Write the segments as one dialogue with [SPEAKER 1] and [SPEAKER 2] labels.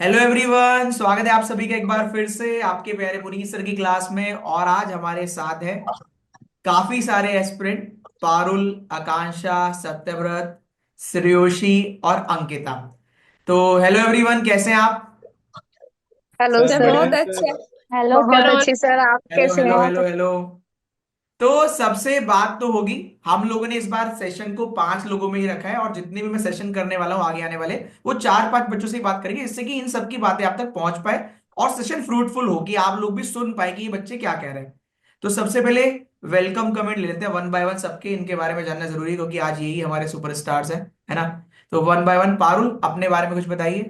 [SPEAKER 1] Hello everyone, स्वागत है आप सभी का एक बार फिर से आपके प्यारे पुनीत सर की क्लास में। और आज हमारे साथ है काफी सारे एस्पिरेंट, पारुल, आकांक्षा, सत्यव्रत, श्रेयोशी और अंकिता। तो हेलो एवरीवन, कैसे हैं आप?
[SPEAKER 2] Hello
[SPEAKER 3] sir
[SPEAKER 2] sir.
[SPEAKER 3] बढ़िया
[SPEAKER 4] बहुत
[SPEAKER 3] सर।
[SPEAKER 4] अच्छे।
[SPEAKER 2] हेलो, बहुत
[SPEAKER 4] हेलो।
[SPEAKER 2] अच्छी सर। आप
[SPEAKER 1] हेलो
[SPEAKER 2] कैसे
[SPEAKER 1] हेलो
[SPEAKER 2] हैं?
[SPEAKER 1] Hello hello. तो सबसे बात तो होगी, हम लोगों ने इस बार सेशन को 5 लोगों में ही रखा है और जितने भी मैं सेशन करने वाला हूँ आगे आने वाले, वो 4-5 बच्चों से ही बात करेंगे, जिससे कि इन सबकी बातें आप तक पहुंच पाए और सेशन फ्रूटफुल हो, कि आप लोग भी सुन पाए कि ये बच्चे क्या कह रहे हैं। तो सबसे पहले वेलकम कमेंट ले लेते हैं वन बाय वन सबके, इनके बारे में जानना जरूरी है क्योंकि आज यही हमारे सुपरस्टार्स हैं, है ना। तो वन बाय वन, पारुल अपने बारे में कुछ बताइए।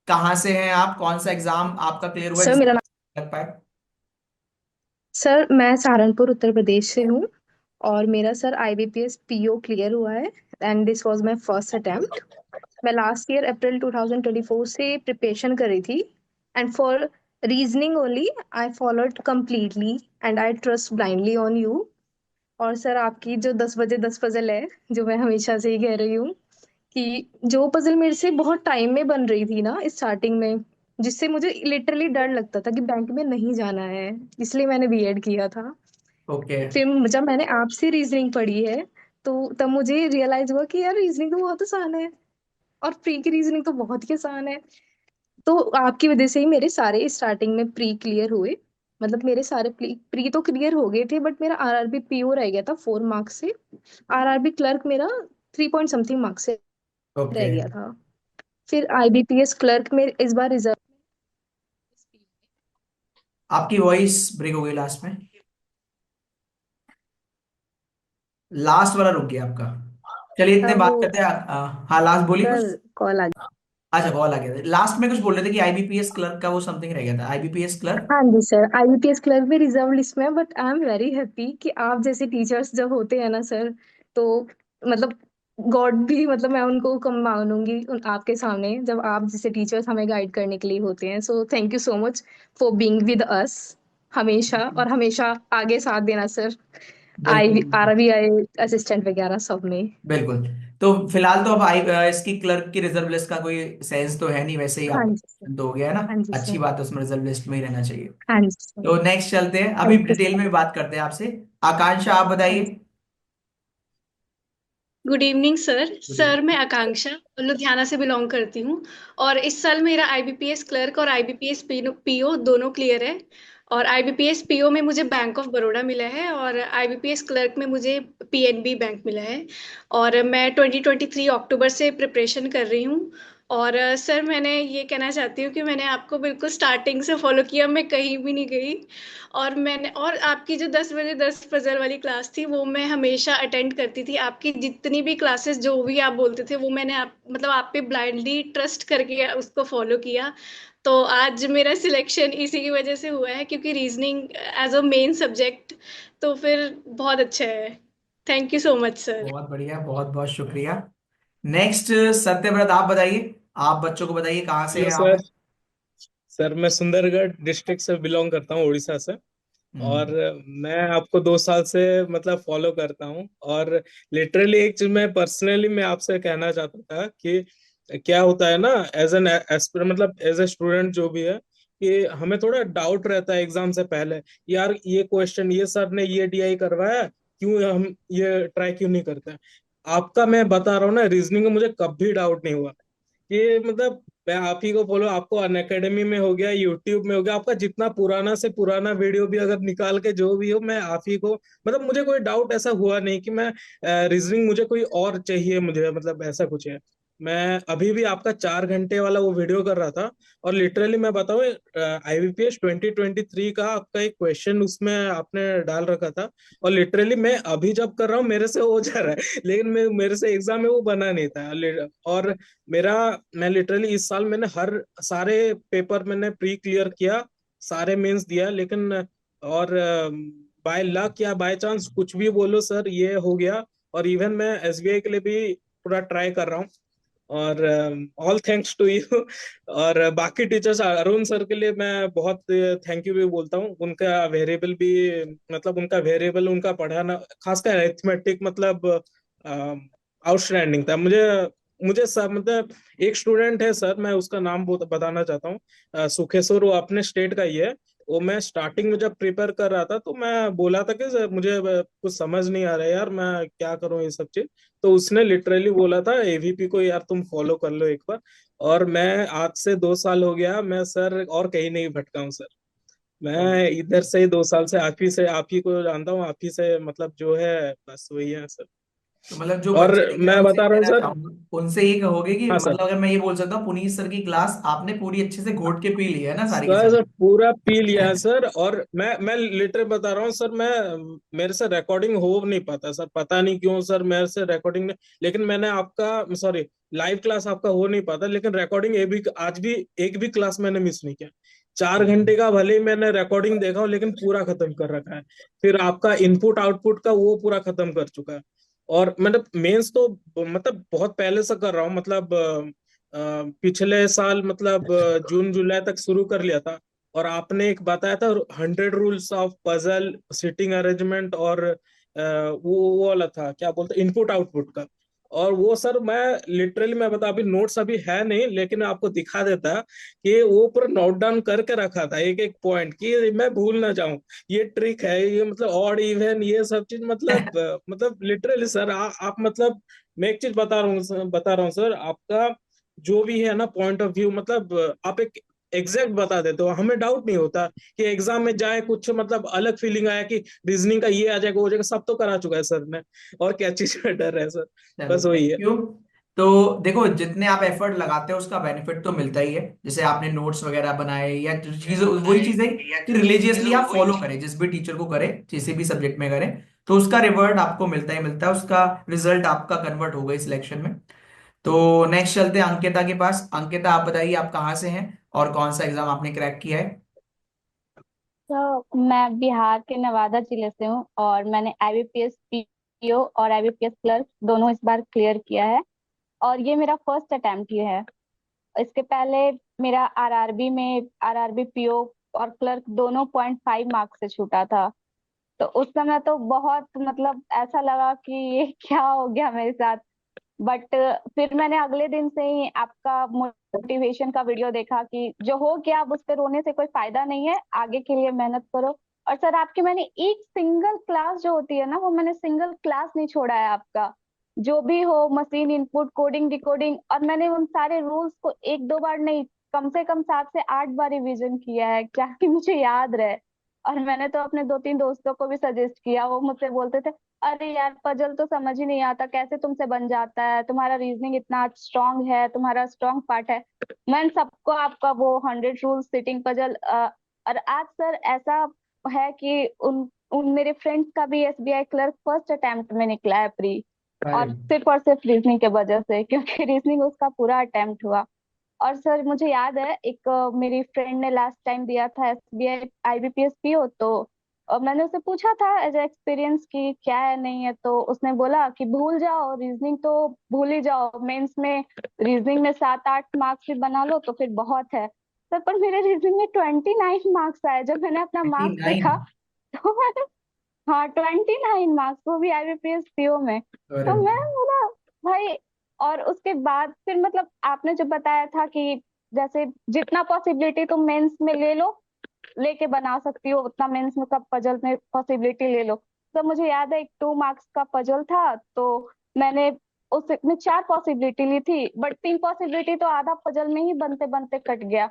[SPEAKER 1] कहाँ से हैं आप, कौन सा एग्जाम आपका क्लियर हुआ है
[SPEAKER 2] सर
[SPEAKER 1] जिससे
[SPEAKER 2] मेरा नाम
[SPEAKER 1] लग पाए?
[SPEAKER 2] सर, मैं सहारनपुर उत्तर प्रदेश से हूँ। और मेरा सर आईबीपीएस पीओ क्लियर हुआ है। And this was my first attempt. मैं लास्ट ईयर अप्रैल 2024 से प्रिपरेशन कर रही थी। And for reasoning only I followed completely and I trust blindly on you. और सर, आपकी जो 10 बजे 10 पजल है, जो मैं हमेशा से ही कह रही हूँ कि जो पजल मेरे से बहुत टाइम में बन रही थी ना स्टार्टिंग में, जिससे मुझे लिटरली डर लगता था कि बैंक में नहीं जाना है, इसलिए मैंने बीएड किया था।
[SPEAKER 1] ओके।
[SPEAKER 2] फिर जब मैंने आपसे रीजनिंग पढ़ी है, तो तब मुझे रियलाइज हुआ कि यार रीजनिंग तो बहुत आसान है, और प्री की रीजनिंग तो बहुत ही आसान है। तो आपकी वजह से ही मेरे सारे स्टार्टिंग में प्री क्लियर हुए। मतलब मेरे सारे प्री तो क्लियर हो गए थे, बट मेरा आरआरबी पीओ रह गया था 4 मार्क्स से। आरआरबी क्लर्क मेरा 3 पॉइंट समथिंग मार्क्स से रह
[SPEAKER 1] ओके।
[SPEAKER 2] गया था। फिर आईबीपीएस क्लर्क में इस बार रिजल्ट।
[SPEAKER 1] आपकी वॉइस ब्रेक हो गई लास्ट में, लास्ट वाला रुक गया आपका। चलिए इतने
[SPEAKER 2] वो
[SPEAKER 1] बात करते हैं। हाँ, लास्ट बोलिए कुछ।
[SPEAKER 2] सर कॉल आ गया।
[SPEAKER 1] अच्छा, कॉल आ गया था, लास्ट में कुछ बोल रहे थे कि आईबीपीएस क्लर्क का वो समथिंग रह गया था, आईबीपीएस क्लर्क।
[SPEAKER 2] हाँ जी सर, आईबीपीएस क्लर्क भी रिजर्व लिस्ट में है, but I am very happy कि आप जैसे टीचर्स जब होते हैं ना सर, तो मतलब गॉड भी, मतलब मैं उनको कम मानूंगी आपके सामने, जब आप जैसे टीचर्स हमें गाइड करने के लिए होते हैं। So thank you so much for being with us हमेशा, और हमेशा आगे साथ देना सर।
[SPEAKER 1] बिल्कुल
[SPEAKER 2] आई
[SPEAKER 1] बिल्कुल।
[SPEAKER 2] आरबीआई असिस्टेंट वगैरह सब में।
[SPEAKER 1] बिल्कुल। तो फिलहाल तो अब इसकी क्लर्क की रिजर्व लिस्ट का कोई सेंस तो है नहीं, वैसे ही
[SPEAKER 2] हाँ
[SPEAKER 1] आपका
[SPEAKER 2] जी सर।
[SPEAKER 1] consent तो हो गया है ना।
[SPEAKER 2] हाँ जी
[SPEAKER 1] अच्छी
[SPEAKER 2] सर।
[SPEAKER 1] बात है, उसमें रिजर्व लिस्ट में ही रहना चाहिए।
[SPEAKER 2] हाँ जी सर।
[SPEAKER 1] तो नेक्स्ट चलते हैं, अभी
[SPEAKER 2] थैंक यू
[SPEAKER 1] डिटेल
[SPEAKER 2] सर।
[SPEAKER 1] में बात करते हैं आपसे। आकांक्षा, आप
[SPEAKER 2] हाँ
[SPEAKER 1] बताइए।
[SPEAKER 2] जी।
[SPEAKER 4] Good evening sir.
[SPEAKER 1] Good
[SPEAKER 4] sir मैं
[SPEAKER 1] इवनिंग।
[SPEAKER 4] आकांक्षा लुधियाना से बिलोंग करती हूँ। और इस साल मेरा आईबीपीएस क्लर्क और आईबीपीएस पीओ दोनों क्लियर है। और आईबीपीएस पीओ में मुझे बैंक ऑफ बड़ौदा मिला है और आईबीपीएस क्लर्क में मुझे पीएनबी बैंक मिला है। और मैं 2023 अक्टूबर से प्रिपरेशन कर रही हूँ। और सर मैंने ये कहना चाहती हूँ कि मैंने आपको बिल्कुल स्टार्टिंग से फॉलो किया, मैं कहीं भी नहीं गई। और आपकी जो 10 बजे 10 पजल वाली क्लास थी वो मैं हमेशा अटेंड करती थी। आपकी जितनी भी क्लासेस जो भी आप बोलते थे वो मैंने मतलब आप पे ब्लाइंडली ट्रस्ट करके उसको फॉलो किया। तो आज मेरा सिलेक्शन इसी की वजह से हुआ है, क्योंकि reasoning as a main subject तो फिर बहुत अच्छा है। Thank you so much sir.
[SPEAKER 1] बहुत बढ़िया, बहुत बहुत शुक्रिया। नेक्स्ट, सत्यव्रत आप बताइए। आप बच्चों को बताइए कहाँ से
[SPEAKER 3] हेलो
[SPEAKER 1] हैं आप।
[SPEAKER 3] सर। सर मैं सुंदरगढ़ डिस्ट्रिक्ट से बिलोंग करता हूँ, उड़ीसा से। और
[SPEAKER 1] हम्म।
[SPEAKER 3] मैं आपको 2 साल से मतलब फॉलो करता हूँ। और लिटरली एक चीज मैं पर्सनली मैं आपसे कहना चाहता था कि क्या होता है ना, एज एन एस्पिरेंट मतलब एज ए स्टूडेंट जो भी है, कि हमें थोड़ा डाउट रहता है एग्जाम से पहले। यार ये क्वेश्चन ये सर ने ये डीआई करवाया, क्यों हम ये ट्राई क्यों नहीं करते। आपका मैं बता रहा हूँ ना, रीजनिंग में मुझे कभी डाउट नहीं हुआ कि मतलब मैं आप ही को फॉलो, आपको अन अकेडमी में हो गया, यूट्यूब में हो गया, आपका जितना पुराना से पुराना वीडियो भी अगर निकाल के जो भी हो, मैं आप ही को मतलब मुझे कोई डाउट ऐसा हुआ नहीं कि मैं रीजनिंग मुझे कोई और चाहिए, मुझे मतलब ऐसा कुछ है। मैं अभी भी आपका 4 घंटे वाला वो वीडियो कर रहा था। और लिटरली मैं बताऊं, आईबीपीएस 2023 का आपका एक क्वेश्चन उसमें आपने डाल रखा था। और लिटरली मैं अभी जब कर रहा हूँ मेरे से हो जा रहा है, लेकिन मेरे से एग्जाम में वो बना नहीं था। और मेरा मैं लिटरली इस साल मैंने हर सारे पेपर मैंने प्री क्लियर किया, सारे मेंस दिया, लेकिन और बाय लक या बाय चांस कुछ भी बोलो सर, ये हो गया। और इवन मैं एसबीआई के लिए भी पूरा ट्राई कर रहा हूँ। और ऑल थैंक्स टू यू। और बाकी टीचर्स, अरुण सर के लिए मैं बहुत थैंक यू भी बोलता हूँ। उनका वेरिएबल भी मतलब उनका वेरिएबल उनका पढ़ाना, खासकर अरिथमेटिक मतलब आउटस्टैंडिंग था मुझे। मुझे सब मतलब एक स्टूडेंट है सर, मैं उसका नाम बताना चाहता हूँ, सुखेश्वर, वो अपने स्टेट का ही है। वो मैं स्टार्टिंग में जब प्रिपेयर कर रहा था तो मैं बोला था कि सर मुझे कुछ समझ नहीं आ रहा है यार, मैं क्या करूँ ये सब चीज। तो उसने लिटरली बोला था एवीपी को यार तुम फॉलो कर लो एक बार। और मैं आज से 2 साल हो गया, मैं सर और कहीं नहीं भटका हूँ सर। मैं इधर से ही 2 साल से आप ही को जानता हूँ, आप ही से मतलब जो है बस वही है सर।
[SPEAKER 1] तो मतलब जो
[SPEAKER 3] और
[SPEAKER 1] बच्चे देख रहे हैं
[SPEAKER 3] मैं
[SPEAKER 1] उनसे
[SPEAKER 3] बता रहा हूँ
[SPEAKER 1] कहना
[SPEAKER 3] सर।
[SPEAKER 1] चाहूंगा, उनसे ये कहोगे कि
[SPEAKER 3] हाँ सर।
[SPEAKER 1] मतलब अगर मैं ये बोल सकता हूँ, पुनीत सर की क्लास आपने पूरी अच्छे से घोट के पी ली है ना, सारी की
[SPEAKER 3] सर
[SPEAKER 1] सारी।
[SPEAKER 3] पूरा पी लिया है सर। और मैं लिटरली बता रहा हूँ सर, मैं मेरे से रिकॉर्डिंग हो नहीं पाता सर, पता नहीं क्यों सर, मेरे से रिकॉर्डिंग नहीं। लेकिन मैंने आपका सॉरी लाइव क्लास आपका हो नहीं पाता, लेकिन रिकॉर्डिंग ये भी आज भी एक भी क्लास मैंने मिस नहीं किया। 4 घंटे का भले ही मैंने रिकॉर्डिंग देखा हो, लेकिन पूरा खत्म कर रखा है। फिर आपका इनपुट आउटपुट का वो पूरा खत्म कर चुका है। और मतलब मेंस तो मतलब बहुत पहले से कर रहा हूँ, मतलब पिछले साल मतलब जून जुलाई तक शुरू कर लिया था। और आपने एक बताया था 100 rules of puzzle, sitting arrangement, और वो वाला था क्या बोलते इनपुट आउटपुट का। और वो सर मैं लिटरली मैं बता, अभी नोट्स अभी है नहीं, लेकिन आपको दिखा देता कि वो पूरा नोट डाउन करके रखा था एक एक पॉइंट, कि मैं भूल ना जाऊं। ये ट्रिक है ये, मतलब ऑड इवन ये सब चीज, मतलब मतलब लिटरली सर आप मतलब मैं एक चीज बता रहा हूँ सर, आपका जो भी है ना पॉइंट ऑफ व्यू, मतलब आप एक एग्जैक्ट बता देते हो, हमें डाउट नहीं होता कि एग्जाम में जाए कुछ मतलब अलग फीलिंग आया कि रीजनिंग का ये आ जाएगा वो हो जाएगा, सब तो करा चुका है सर ने। और क्या चीज में डर है सर।
[SPEAKER 1] चलो
[SPEAKER 3] बस वही
[SPEAKER 1] थैंक
[SPEAKER 3] है।
[SPEAKER 1] यू। तो देखो, जितने आप एफर्ट लगाते हो उसका बेनिफिट तो मिलता ही है। जैसे आपने नोट्स वगैरह बनाए या जो चीज, वही चीज है कि रिलीजियसली आप फॉलो करें, जिस भी टीचर को करें, किसी भी सब्जेक्ट में करें, तो उसका रिवर्ट आपको मिलता ही मिलता है, उसका रिजल्ट आपका कन्वर्ट होगा इस सिलेक्शन में। तो नेक्स्ट चलते हैं अंकिता के पास। अंकिता, आप बताइए आप कहाँ से हैं और कौन सा एग्जाम आपने क्रैक किया है।
[SPEAKER 5] तो मैं बिहार के नवादा जिले से हूँ और मैंने आईबीपीएस पीओ और आईबीपीएस क्लर्क दोनों इस बार क्लियर किया है। और ये मेरा फर्स्ट अटेम्प्ट ही है। इसके पहले मेरा आरआरबी में आरआरबी पीओ और क्लर्क दोनों 0.5 मार्क्स से छूटा था। तो उस समय तो बहुत मतलब ऐसा लगा कि ये क्या हो गया मेरे साथ। बट फिर मैंने अगले दिन से ही आपका मोटिवेशन का वीडियो देखा कि जो हो गया अब उस पर रोने से कोई फायदा नहीं है, आगे के लिए मेहनत करो। और सर आपकी मैंने एक सिंगल क्लास जो होती है ना, वो मैंने सिंगल क्लास नहीं छोड़ा है आपका। जो भी हो मशीन इनपुट कोडिंग डिकोडिंग, और मैंने उन सारे रूल्स को एक दो बार नहीं, कम से कम 7 से 8 बार रिवीजन किया है क्या कि मुझे याद रहे। और मैंने तो अपने 2 3 दोस्तों को भी सजेस्ट किया, वो मुझसे बोलते थे अरे यार पजल तो समझ ही नहीं आता, कैसे तुमसे बन जाता है, तुम्हारा रीजनिंग इतना स्ट्रांग है, तुम्हारा स्ट्रांग पार्ट है। मैं सबको आपका वो 100 रूल्स सिटिंग पजल और आज सर ऐसा है कि उन उन मेरे फ्रेंड्स का भी एसबीआई क्लर्क फर्स्ट अटेम्प्ट में निकला है प्री।
[SPEAKER 1] अरे,
[SPEAKER 5] और सिर्फ रीजनिंग के वजह से, क्योंकि रीजनिंग उसका पूरा अटेम्प्ट हुआ। और सर मुझे याद है एक मेरी फ्रेंड ने लास्ट टाइम दिया था एसबीआई आईबीपीएस पीओ, तो मैंने उससे पूछा था एज एक्सपीरियंस कि क्या है नहीं है, तो उसने बोला कि भूल जाओ रीजनिंग तो भूल ही जाओ, मेंस में रीजनिंग में 7 8 मार्क्स भी बना लो तो फिर बहुत है। सर पर मेरे रीजनिंग में 29 मार्क्स आए, जब मैंने अपना मार्क्स
[SPEAKER 1] 29?
[SPEAKER 5] देखा तो मैंने, हाँ 29 मार्क्स, वो भी आईबीपीएस पीओ में।
[SPEAKER 1] अरे,
[SPEAKER 5] तो मैं बोला भाई। और उसके बाद फिर मतलब आपने जो बताया था कि जैसे जितना पॉसिबिलिटी तुम मेंस में ले लो, लेके बना सकती हो उतना मेंस में का पजल में पॉसिबिलिटी ले लो। तो मुझे याद है एक 2 मार्क्स का पजल था, तो मैंने उसमें 4 पॉसिबिलिटी ली थी, बट 3 पॉसिबिलिटी तो आधा पजल में ही बनते बनते कट गया।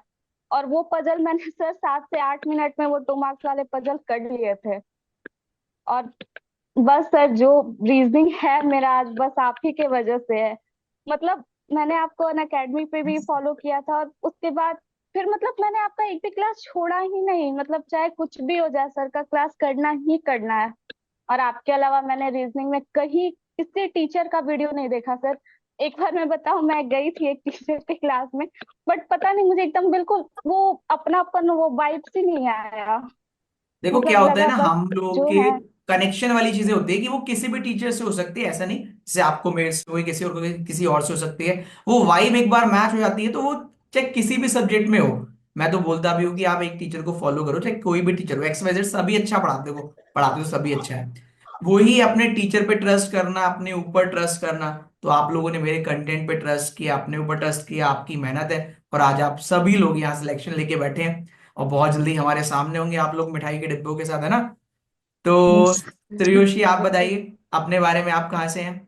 [SPEAKER 5] और वो पजल मैंने सर 7 से 8 मिनट में वो 2 मार्क्स वाले पजल कर लिए थे। और बस सर जो रीजनिंग है मेरा आज बस आप ही के वजह से है। मतलब मैंने आपको अन अकेडमी पे भी फॉलो किया था, और उसके बाद फिर मतलब मैंने आपका एक भी क्लास छोड़ा ही नहीं, मतलब चाहे कुछ भी हो जाए सर का क्लास करना ही करना है। और आपके अलावा मैंने रीजनिंग में कहीं किसी टीचर का वीडियो नहीं देखा सर। एक बार मैं बताऊं, मैं गई थी एक टीचर के क्लास में, बट पता नहीं मुझे एकदम बिल्कुल वो अपनापन वो वाइब्स ही नहीं आया।
[SPEAKER 1] देखो क्या
[SPEAKER 5] मतलब
[SPEAKER 1] होता है
[SPEAKER 5] लगा
[SPEAKER 1] ना,
[SPEAKER 5] बस
[SPEAKER 1] हम लोग
[SPEAKER 5] जो
[SPEAKER 1] के
[SPEAKER 5] है।
[SPEAKER 1] कनेक्शन वाली चीजें होती है कि वो किसी भी टीचर से हो सकती है, ऐसा नहीं जैसे आपको मेरे से हुई, किसी और को किसी और से हो सकती है। वो वाइब एक बार मैच हो जाती है तो वो चाहे किसी भी सब्जेक्ट में हो। मैं तो बोलता भी हूँ कि आप एक टीचर को फॉलो करो, चाहे कोई भी टीचर हो, एक्स वाई जेड, सभी अच्छा पढ़ाते हो, सभी अच्छा है। वही अपने टीचर पे ट्रस्ट करना, अपने ऊपर ट्रस्ट करना। तो आप लोगों ने मेरे कंटेंट पे ट्रस्ट किया, अपने ऊपर ट्रस्ट किया, आपकी मेहनत है, और आज आप सभी लोग यहाँ सिलेक्शन लेके बैठे हैं, और बहुत जल्दी हमारे सामने होंगे आप लोग मिठाई के डिब्बों के साथ, है ना। तो
[SPEAKER 2] यस।
[SPEAKER 1] त्रियोशी आप बताइए अपने बारे में, आप कहाँ से हैं?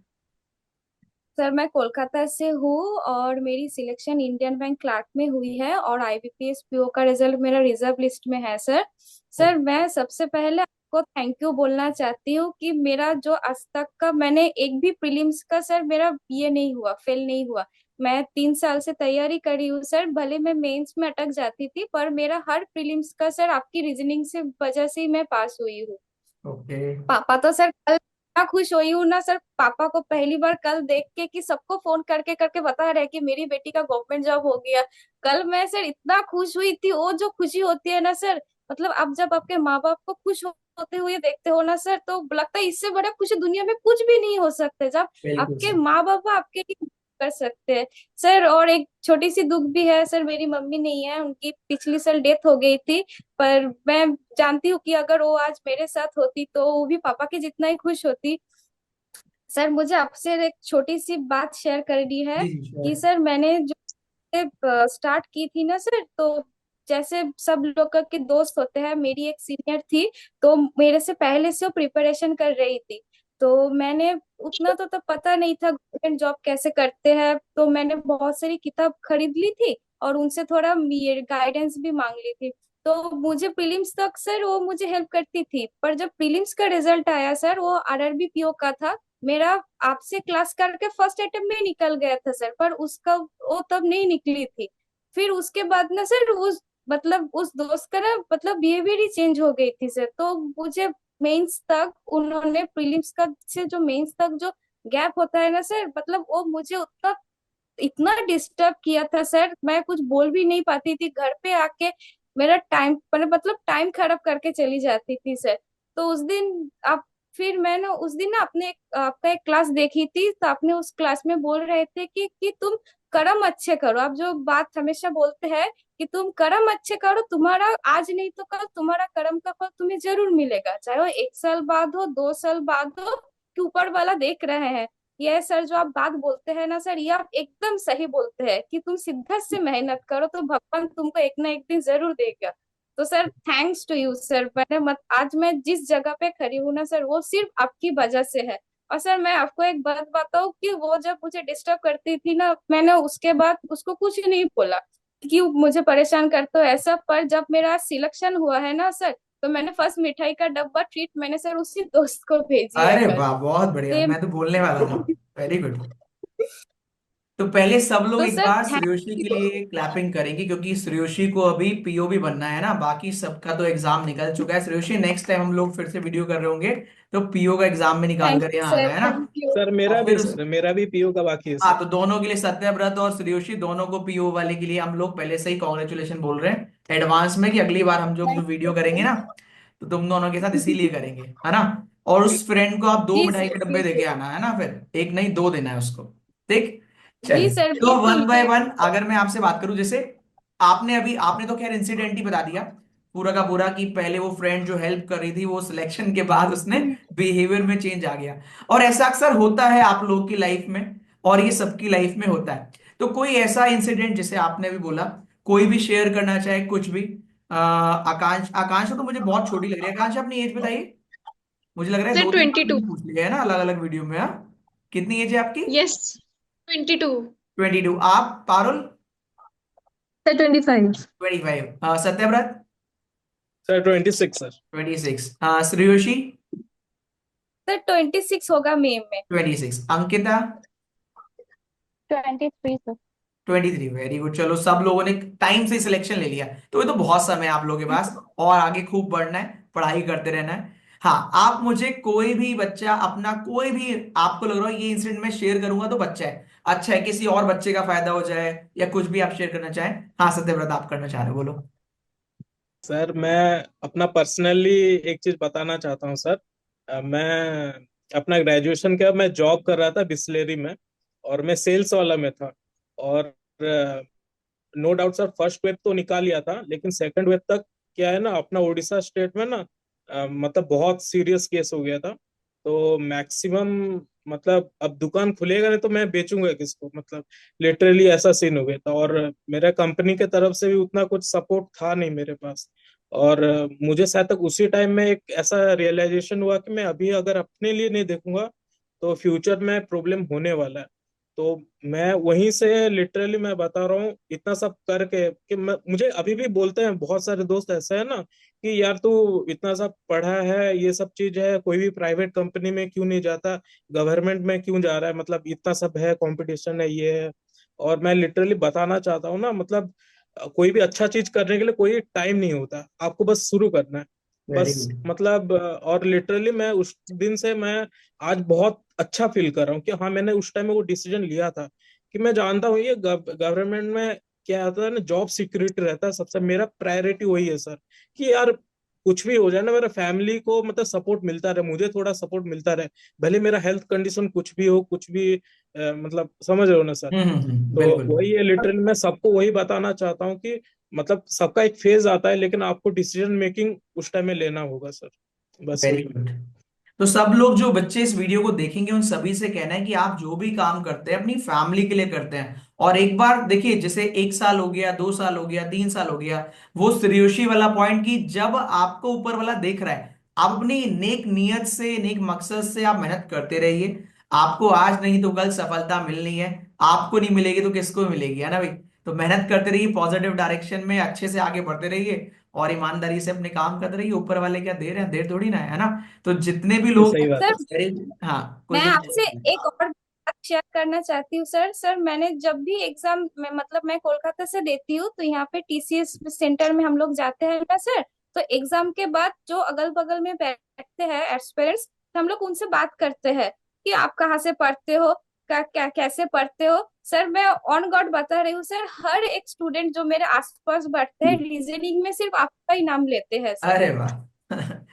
[SPEAKER 6] सर मैं कोलकाता से हूँ और मेरी सिलेक्शन इंडियन बैंक क्लार्क में हुई है और आईबीपीएस पीओ का रिजल्ट मेरा रिजर्व लिस्ट में है सर। सर मैं सबसे पहले आपको थैंक यू बोलना चाहती हूँ कि मेरा जो आज तक का मैंने एक भी प्रीलिम्स का सर मेरा ये नहीं हुआ, फेल नहीं हुआ। मैं 3 साल से तैयारी करी हूँ सर, भले मैं मेंस में अटक जाती थी पर मेरा हर प्रीलिम्स का सर आपकी रीजनिंग से वजह से ही मैं पास हुई हूँ।
[SPEAKER 1] ओके।
[SPEAKER 6] पापा तो सर कल इतना खुश हुई हूँ ना सर, पापा को पहली बार कल देख के कि सबको फोन करके करके बता रहे कि मेरी बेटी का गवर्नमेंट जॉब हो गया। कल मैं सर इतना खुश हुई थी, वो जो खुशी होती है ना सर, मतलब आप जब आपके माँ बाप को खुश होते हुए देखते हो ना सर, तो लगता है इससे बड़ा खुश दुनिया में कुछ भी नहीं हो सकते जब
[SPEAKER 1] बिल्कुल
[SPEAKER 6] आपके
[SPEAKER 1] सर।
[SPEAKER 6] माँ बाप आपके लिए कर सकते हैं। सर और एक छोटी सी दुख भी है सर, मेरी मम्मी नहीं है, उनकी पिछली साल डेथ हो गई थी। पर मैं जानती हूँ कि अगर वो आज मेरे साथ होती तो वो भी पापा के जितना ही खुश होती। सर मुझे आपसे एक छोटी सी बात शेयर करनी है
[SPEAKER 1] जी जी श्योर।
[SPEAKER 6] कि सर मैंने जो स्टार्ट की थी ना सर, तो जैसे सब लोग के दोस्त होते हैं, मेरी एक सीनियर थी तो मेरे से पहले से वो प्रिपरेशन कर रही थी। तो मैंने उतना तो पता नहीं था गवर्नमेंट जॉब कैसे करते हैं, तो मैंने बहुत सारी किताब खरीद ली थी और उनसे थोड़ा गाइडेंस भी मांग ली थी। तो मुझे प्रीलिम्स तक सर वो मुझे हेल्प करती थी, पर जब प्रीलिम्स का रिजल्ट आया सर, वो आरआरबी पीओ का था। मेरा आपसे क्लास करके फर्स्ट अटेम्प्ट में निकल गया था सर, पर उसका वो तब नहीं निकली थी। फिर उसके बाद ना सर उस मतलब उस दोस्त का ना मतलब बिहेवियर ही चेंज हो गई थी सर। तो मुझे मेंस तक उन्होंने प्रीलिम्स का से जो मेंस तक जो गैप होता है ना सर, मतलब वो मुझे उतना इतना डिस्टर्ब किया था सर, मैं कुछ बोल भी नहीं पाती थी घर पे आके। मेरा टाइम मतलब टाइम खराब करके चली जाती थी सर। तो उस दिन आप फिर मैं ना उस दिन ना अपने आपका एक क्लास देखी थी, तो आपने उस क्लास में बोल रहे थे कि तुम कर्म अच्छे करो। आप जो बात हमेशा बोलते हैं कि तुम कर्म अच्छे करो, तुम्हारा आज नहीं तो कल तुम्हारा कर्म का फल तुम्हें जरूर मिलेगा, चाहे वो 1 साल बाद हो 2 साल बाद हो, कि ऊपर वाला देख रहे हैं। ये सर जो आप बात बोलते हैं ना सर, ये आप एकदम सही बोलते हैं कि तुम शिद्दत से मेहनत करो तो भगवान तुमको एक ना एक दिन जरूर देगा। तो sir thanks to you sir, मैंने मत आज मैं जिस जगह पे खड़ी हूँ ना सर, वो सिर्फ आपकी वजह से है। और सर मैं आपको एक बात बताऊं कि वो जब मुझे डिस्टर्ब करती थी ना, मैंने उसके बाद उसको कुछ नहीं बोला कि मुझे परेशान करते हो ऐसा। पर जब मेरा सिलेक्शन हुआ है ना सर, तो मैंने फर्स्ट मिठाई का डब्बा ट्रीट मैंने सर उसी दोस्त को भेजी है
[SPEAKER 1] अरे
[SPEAKER 6] कल।
[SPEAKER 1] वाह, बहुत बढ़िया,
[SPEAKER 6] तो
[SPEAKER 1] मैं तो बोलने वाला था। Very good. तो पहले सब लोग
[SPEAKER 6] तो
[SPEAKER 1] एक
[SPEAKER 6] सर
[SPEAKER 1] बार
[SPEAKER 6] थैंक
[SPEAKER 1] श्रेयोशी के
[SPEAKER 6] यू।
[SPEAKER 1] लिए क्लैपिंग करेंगे, क्योंकि श्रेयोशी को अभी पीओ भी बनना है ना, बाकी सबका तो एग्जाम निकल चुका है। श्रेयोशी नेक्स्ट टाइम हम लोग फिर से वीडियो कर रहे होंगे तो पीओ का एग्जाम में निकाल
[SPEAKER 6] थैंक
[SPEAKER 1] कर
[SPEAKER 6] यू
[SPEAKER 1] यहाँ आना,
[SPEAKER 6] सर,
[SPEAKER 1] है ना।
[SPEAKER 6] Thank you.
[SPEAKER 3] सर
[SPEAKER 1] और फिर उस,
[SPEAKER 3] मेरा भी पीओ का बाकी है
[SPEAKER 1] हाँ,
[SPEAKER 3] सर।
[SPEAKER 1] तो दोनों के लिए, सत्यव्रत और श्रेयोशी दोनों को पीओ वाले के लिए हम लोग पहले से ही कॉन्ग्रेचुलेशन बोल रहे हैं एडवांस में, कि अगली बार हम जो
[SPEAKER 6] थैंक
[SPEAKER 1] जो वीडियो
[SPEAKER 6] यू
[SPEAKER 1] करेंगे
[SPEAKER 6] सर।
[SPEAKER 1] ना, तो तुम दोनों के साथ इसीलिए करेंगे, है ना। और उस फ्रेंड को आप दो
[SPEAKER 6] जी
[SPEAKER 1] मिठाई
[SPEAKER 6] सर
[SPEAKER 1] के डब्बे देके
[SPEAKER 6] बिल्कुल।
[SPEAKER 1] आना, है ना, फिर एक नहीं दो देना है उसको। ठीक।
[SPEAKER 6] जी
[SPEAKER 1] चलिए,
[SPEAKER 6] सर
[SPEAKER 1] तो
[SPEAKER 6] बिल्कुल
[SPEAKER 1] वन बाय वन
[SPEAKER 6] बिल्कुल।
[SPEAKER 1] अगर मैं आपसे बात करूं, जैसे आपने तो खैर इंसिडेंट ही बता दिया पूरा का पूरा, कि पहले वो फ्रेंड जो हेल्प कर रही थी, वो सिलेक्शन के बाद उसने बिहेवियर में चेंज आ गया। और ऐसा अक्सर होता है आप लोग की लाइफ में, और ये सबकी लाइफ में होता है। तो कोई ऐसा इंसिडेंट जैसे आपने भी बोला, कोई भी शेयर करना चाहे कुछ भी। आकांक्ष, आकांक्षा तो मुझे बहुत छोटी लग रही है। आकांक्षा अपनी एज बताइए। मुझे लग रहा है
[SPEAKER 4] सर
[SPEAKER 1] दो तीन बार
[SPEAKER 4] 22।
[SPEAKER 1] मैंने पूछ लिया है ना अलग अलग वीडियो में। हाँ, कितनी एज है आपकी?
[SPEAKER 4] यस, 22।
[SPEAKER 1] 22। आप Parul?
[SPEAKER 2] Sir 25।
[SPEAKER 1] 25। Satyavrat?
[SPEAKER 3] Sir 26 sir.
[SPEAKER 1] 26। Shreyoshi?
[SPEAKER 6] Sir 26 होगा मई में।
[SPEAKER 1] 26। अंकिता?
[SPEAKER 5] 23 सर।
[SPEAKER 1] 23। Very good. चलो, सब लोगों ने टाइम से सिलेक्शन ले लिया, तो ये तो बहुत समय है आप लोगों के पास, और आगे खूब बढ़ना है, पढ़ाई करते रहना है। हाँ, आप मुझे कोई भी बच्चा अपना, कोई भी आपको लग रहा है ये इंसिडेंट में शेयर करूंगा तो बच्चा है, अच्छा है, किसी और बच्चे का फायदा हो जाए, या कुछ भी आप शेयर करना चाहें। हाँ सत्यव्रत, आप करना चाह रहे हो, बोलो।
[SPEAKER 3] सर मैं अपना पर्सनली एक चीज बताना चाहता हूँ सर। मैं अपना ग्रेजुएशन किया, मैं जॉब कर रहा था बिस्लेरी में, और मैं सेल्स वाला में था। और no doubt sir, first wave तो निकाल लिया था, लेकिन सेकंड वेव तक क्या है ना, अपना उड़ीसा स्टेट में ना मतलब बहुत सीरियस केस हो गया था। तो मैक्सिमम मतलब अब दुकान खुलेगा नहीं तो मैं बेचूंगा किसको, मतलब लिटरली ऐसा सीन हो गया था। और मेरा कंपनी के तरफ से भी उतना कुछ सपोर्ट था नहीं मेरे पास। और मुझे शायद तक उसी टाइम में एक ऐसा रियलाइजेशन हुआ कि मैं अभी अगर अपने लिए नहीं देखूंगा तो फ्यूचर में प्रॉब्लम होने वाला है। तो मैं वहीं से लिटरली मैं बता रहा हूँ इतना सब करके कि मुझे अभी भी बोलते हैं बहुत सारे दोस्त ऐसे है ना कि यार तू इतना सब पढ़ा है, ये सब चीज है, कोई भी प्राइवेट कंपनी में क्यों नहीं जाता, गवर्नमेंट में क्यों जा रहा है, मतलब इतना सब है, कंपटीशन है, ये है। और मैं लिटरली बताना चाहता हूँ ना, मतलब कोई भी अच्छा चीज करने के लिए कोई टाइम नहीं होता, आपको बस शुरू करना है
[SPEAKER 1] वेरी
[SPEAKER 3] बस,
[SPEAKER 1] गुड।
[SPEAKER 3] मतलब और लिटरली मैं उस दिन से मैं आज बहुत अच्छा फील कर रहा हूँ कि हाँ मैंने उस टाइम में वो डिसीजन लिया था। कि मैं जानता हूँ ये गवर्नमेंट में क्या होता है ना, जॉब सिक्योरिटी रहता है सबसे, मेरा प्रायोरिटी वही है सर। कि यार कुछ भी हो जाए ना, मेरा फैमिली को मतलब सपोर्ट मिलता रहे, मुझे थोड़ा सपोर्ट मिलता रहे, भले मेरा हेल्थ कंडीशन कुछ भी हो, कुछ भी मतलब समझ रहे हो ना सर। तो
[SPEAKER 1] बिल्कुल।
[SPEAKER 3] वही है लिटरली, मैं सबको वही बताना चाहता हूँ कि मतलब सबका एक फेज आता है लेकिन आपको डिसीजन मेकिंग उस टाइम में लेना होगा सर, बस
[SPEAKER 1] वेरी
[SPEAKER 3] यही।
[SPEAKER 1] गुड। तो सब लोग जो बच्चे इस वीडियो को देखेंगे उन सभी से कहना है कि आप जो भी काम करते हैं अपनी फैमिली के लिए करते हैं। और एक बार देखिए, जैसे 1 साल हो गया, 2 साल हो गया, 3 साल हो गया, वो श्रेयोशी वाला पॉइंट कि जब आपको ऊपर वाला देख रहा है, आप अपनी नेक नियत से, नेक मकसद से आप मेहनत करते रहिए। आपको आज नहीं तो कल सफलता मिलनी है। आपको नहीं मिलेगी तो किसको मिलेगी, है ना भाई। तो मेहनत करते रहिए, पॉजिटिव डायरेक्शन में अच्छे से आगे बढ़ते रहिए और ईमानदारी से अपने काम करते रहिए। ऊपर वाले क्या दे रहे हैं, देर थोड़ी ना है ना। तो जितने भी
[SPEAKER 3] ये
[SPEAKER 1] लोग
[SPEAKER 3] सही बात
[SPEAKER 6] सर
[SPEAKER 3] है।
[SPEAKER 1] हाँ, कोई
[SPEAKER 6] मैं
[SPEAKER 1] कुछ
[SPEAKER 6] आपसे एक और बात शेयर करना चाहती हूँ सर। सर मैंने जब भी एग्जाम में, मतलब मैं कोलकाता से देती हूँ, तो यहाँ पे टीसीएस सेंटर में हम लोग जाते हैं ना सर। तो एग्जाम के बाद जो अगल बगल में बैठते हैं एस्पिरेंट्स, हम लोग उनसे बात करते हैं कि आप कहाँ से पढ़ते हो, क्या कैसे पढ़ते हो। सर मैं ऑन गॉड बता रही हूँ सर, हर एक स्टूडेंट जो मेरे आसपास बैठते हैं रीजनिंग में सिर्फ आपका ही नाम लेते हैं सर।
[SPEAKER 1] अरे वाह।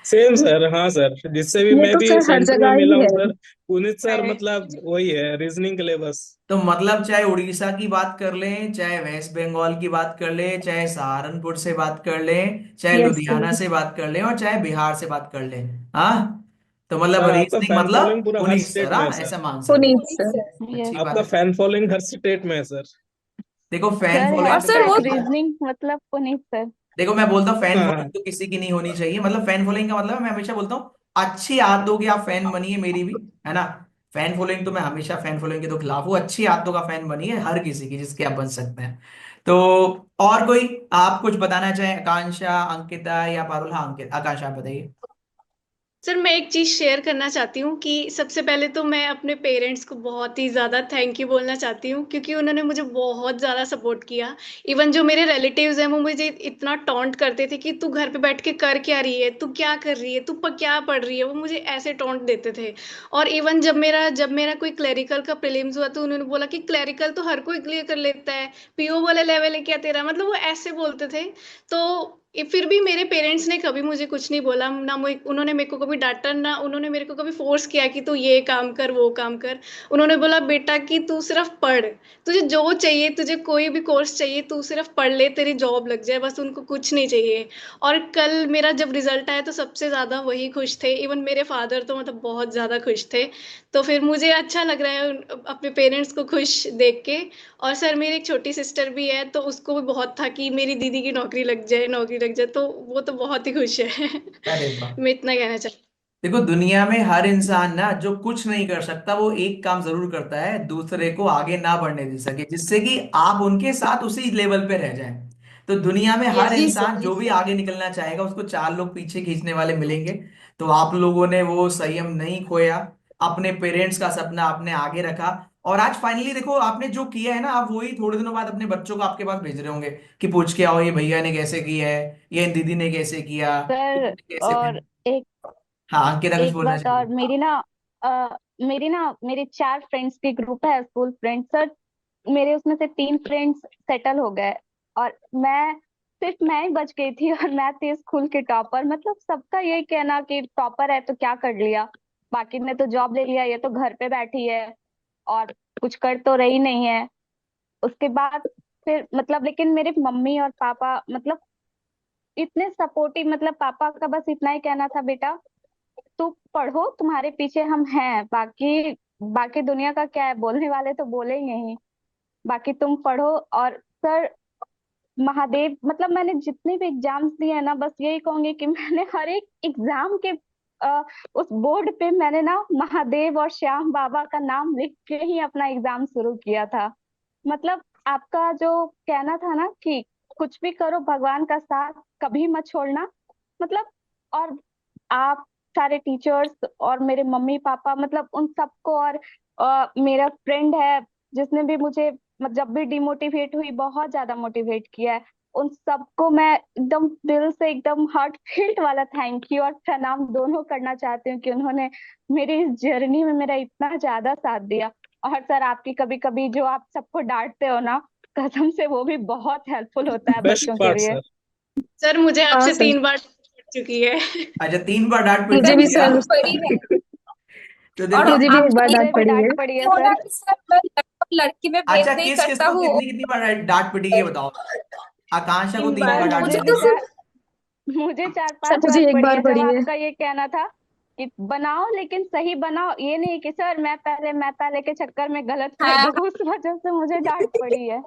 [SPEAKER 3] सेम सर, हाँ सर, जिससे भी
[SPEAKER 2] ये
[SPEAKER 3] मैं
[SPEAKER 2] तो
[SPEAKER 3] भी
[SPEAKER 2] सर हर
[SPEAKER 3] सेंटर में
[SPEAKER 2] जगह
[SPEAKER 3] मिला
[SPEAKER 2] ही
[SPEAKER 3] हूँ
[SPEAKER 2] है।
[SPEAKER 3] सर, पुनीत सर मतलब वही है रीजनिंग के लिए बस।
[SPEAKER 1] तो मतलब चाहे उड़ीसा की बात कर लें, चाहे वेस्ट बंगाल की बात कर लें, चाहे सहारनपुर से बात कर लें, चाहे
[SPEAKER 2] यस
[SPEAKER 1] लुधियाना
[SPEAKER 2] सर।
[SPEAKER 1] से बात कर लें, और चाहे बिहार से बात कर लें। हाँ, तो मतलब
[SPEAKER 3] सर आपका
[SPEAKER 1] रीजनिंग
[SPEAKER 3] फैन फॉलोइंग
[SPEAKER 1] मतलब
[SPEAKER 3] पूरा हर
[SPEAKER 1] पुनीत सर,
[SPEAKER 3] स्टेट में है
[SPEAKER 1] हाँ
[SPEAKER 3] सर।
[SPEAKER 1] ऐसा मान सकते
[SPEAKER 2] पुनीत
[SPEAKER 1] हैं।
[SPEAKER 2] सर।
[SPEAKER 5] यस
[SPEAKER 1] अच्छी बात
[SPEAKER 3] आपका
[SPEAKER 1] है।
[SPEAKER 3] फैन फॉलोइंग हर स्टेट में है सर।
[SPEAKER 1] देखो फैन
[SPEAKER 5] सर,
[SPEAKER 6] और
[SPEAKER 1] फॉलोइंग
[SPEAKER 6] सर वो
[SPEAKER 5] हैशटैग
[SPEAKER 1] क्या,
[SPEAKER 5] रीजनिंग मतलब पुनीत सर।
[SPEAKER 1] देखो मैं बोलता हूँ फैन फॉलोइंग
[SPEAKER 3] हाँ।
[SPEAKER 1] तो किसी की नहीं होनी चाहिए। मतलब फैन फॉलोइंग का मतलब है, मैं हमेशा बोलता हूँ अच्छी आदतों की आप फैन बनिए, मेरी भी, है ना। फैन फॉलोइंग तो मैं हमेशा फैन फॉलोइंग के तो खिलाफ हूँ, अच्छी आदतों का फैन बनिए हर किसी की जिसके आप बन सकते हैं। तो और कोई आप कुछ बताना चाहें, आकांक्षा, अंकिता या पारुल? हाँ अंकित, आकांक्षा आप बताइए।
[SPEAKER 4] सर मैं एक चीज़ शेयर करना चाहती हूँ कि सबसे पहले तो मैं अपने पेरेंट्स को बहुत ही ज़्यादा थैंक यू बोलना चाहती हूँ, क्योंकि उन्होंने मुझे बहुत ज़्यादा सपोर्ट किया। इवन जो मेरे रिलेटिव्स हैं वो मुझे इतना टॉन्ट करते थे कि तू घर पे बैठ के कर क्या रही है, तू क्या कर रही है, तू क्या पढ़ रही है, वो मुझे ऐसे टॉन्ट देते थे। और इवन जब मेरा कोई क्लरिकल का प्रीलिम्स हुआ तो उन्होंने बोला कि क्लरिकल तो हर कोई क्लियर कर लेता है, पीओ वाले लेवल है क्या तेरा, मतलब वो ऐसे बोलते थे। तो फिर भी मेरे पेरेंट्स ने कभी मुझे कुछ नहीं बोला ना, उन्होंने मेरे को कभी डांटा ना, उन्होंने मेरे को कभी फोर्स किया कि तू ये काम कर वो काम कर। उन्होंने बोला बेटा कि तू सिर्फ पढ़, तुझे जो चाहिए, तुझे कोई भी कोर्स चाहिए, तू सिर्फ पढ़ ले, तेरी जॉब लग जाए, बस उनको कुछ नहीं चाहिए। और कल मेरा जब रिजल्ट आया तो सबसे ज्यादा वही खुश थे, इवन मेरे फादर तो मतलब बहुत ज्यादा खुश थे। तो फिर मुझे अच्छा लग रहा है अपने पेरेंट्स को खुश देख के। और सर मेरी एक छोटी सिस्टर भी है, तो उसको भी बहुत था कि मेरी दीदी की नौकरी लग जाए, नौकरी लग जाए, तो वो तो बहुत ही खुश है।
[SPEAKER 1] अरे वाह।
[SPEAKER 4] मैं इतना कहना चाहती
[SPEAKER 1] देखो दुनिया में हर इंसान ना जो कुछ नहीं कर सकता वो एक काम जरूर करता है, दूसरे को आगे ना बढ़ने दे सके, जिससे कि आप उनके साथ उसी लेवल पे रह जाएं। तो दुनिया में
[SPEAKER 4] हूँ।
[SPEAKER 1] हर
[SPEAKER 4] यस।
[SPEAKER 1] इंसान जो भी आगे निकलना चाहेगा उसको चार लोग पीछे खींचने वाले मिलेंगे। तो आप लोगों ने वो संयम नहीं खोया, अपने पेरेंट्स का सपना आपने आगे रखा। और आज फाइनली देखो आपने जो किया है ना, आप वही थोड़े दिनों बाद अपने बच्चों को आपके पास भेज रहे होंगे कि पूछ के आओ ये भैया ने कैसे किया है, ये दीदी ने कैसे किया,
[SPEAKER 5] सर
[SPEAKER 1] कैसे।
[SPEAKER 5] और एक
[SPEAKER 1] हाँ अंकिता कुछ
[SPEAKER 5] एक
[SPEAKER 1] बोलना
[SPEAKER 5] बात और,
[SPEAKER 1] चाहिए।
[SPEAKER 5] मेरे 4 फ्रेंड्स की ग्रुप है, स्कूल फ्रेंड्स सर। मेरे उसमें से 3 फ्रेंड्स सेटल हो गए, और मैं ही बच गई थी, और मैं थी स्कूल की टॉपर। मतलब सबका यही कहना कि टॉपर है तो क्या कर लिया, बाकी ने तो जॉब ले लिया, ये तो घर पे बैठी है और कुछ कर तो रही नहीं है। उसके बाद फिर मतलब, लेकिन मेरे मम्मी और पापा मतलब इतने सपोर्टिव, मतलब पापा का बस इतना ही कहना था, बेटा तुम पढ़ो, तुम्हारे पीछे हम हैं, बाकी बाकी दुनिया का क्या है, बोलने वाले तो बोलेंगे ही, बाकी तुम पढ़ो। और सर, महादेव मतलब मैंने जितने भी एग्जाम्स दिए हैं ना, बस यही कहूंगी कि मैंने हर एक एग्जाम के उस बोर्ड पे मैंने ना महादेव और श्याम बाबा का नाम लिख के ही अपना एग्जाम शुरू किया था। मतलब आपका जो कहना था ना कि कुछ भी करो भगवान का साथ कभी मत छोड़ना, मतलब, और आप सारे टीचर्स और मेरे मम्मी पापा, मतलब उन सबको, और मेरा फ्रेंड है जिसने भी मुझे जब भी डिमोटिवेट हुई बहुत ज्यादा मोटिवेट किया है, उन सबको मैं एकदम दिल से, एकदम हार्ट फील्ड वाला थैंक यू और प्रणाम दोनों करना चाहती हूँ कि उन्होंने मेरी इस जर्नी में मेरा इतना ज्यादा साथ दिया। और सर, आपकी कभी कभी जो आप सबको डांटते हो ना, कसम से वो भी बहुत हेल्पफुल होता है
[SPEAKER 3] बेस्ट
[SPEAKER 5] बच्चों के
[SPEAKER 3] पार्ट
[SPEAKER 5] लिए।
[SPEAKER 3] सर।
[SPEAKER 4] सर मुझे
[SPEAKER 2] हाँ
[SPEAKER 4] आपसे
[SPEAKER 2] सर,
[SPEAKER 4] 3 बार पड़ चुकी है।
[SPEAKER 1] अच्छा, 3 बार डांट पड़ी
[SPEAKER 2] मुझे
[SPEAKER 1] थी
[SPEAKER 2] भी
[SPEAKER 1] क्या?
[SPEAKER 2] सर,
[SPEAKER 6] पढ़ी है।
[SPEAKER 1] तो
[SPEAKER 6] और
[SPEAKER 1] देखो,
[SPEAKER 2] मुझे भी
[SPEAKER 6] आप
[SPEAKER 2] एक बार
[SPEAKER 5] मुझे
[SPEAKER 2] डांट
[SPEAKER 5] भी
[SPEAKER 2] पड़ी है।
[SPEAKER 5] डांट पड़ी है
[SPEAKER 6] हो ना
[SPEAKER 5] सर।
[SPEAKER 6] कि सर मैं लड़की में भेद
[SPEAKER 1] अच्छा
[SPEAKER 6] नहीं
[SPEAKER 1] किस किस
[SPEAKER 6] करता
[SPEAKER 1] को
[SPEAKER 6] हूँ।
[SPEAKER 1] कितनी कितनी बार डांट पिटी है बताओ। आकांक्षा को
[SPEAKER 5] तीन
[SPEAKER 1] 3 बार
[SPEAKER 5] बार
[SPEAKER 1] डांट
[SPEAKER 5] मुझे
[SPEAKER 6] मुझे
[SPEAKER 1] पड़ी
[SPEAKER 6] तो
[SPEAKER 1] थी।
[SPEAKER 5] मुझे चार
[SPEAKER 2] सर
[SPEAKER 5] पांच
[SPEAKER 2] मुझे
[SPEAKER 5] बार
[SPEAKER 2] एक
[SPEAKER 5] पड़ी
[SPEAKER 2] बार
[SPEAKER 5] है, जब
[SPEAKER 2] पड़ी है।
[SPEAKER 5] आपका ये कहना था कि बनाओ लेकिन सही बनाओ, ये नहीं कि सर मैं पहले के चक्कर में गलत कर
[SPEAKER 6] हाँ,
[SPEAKER 5] दूं, उस वजह से मुझे डांट पड़ी है।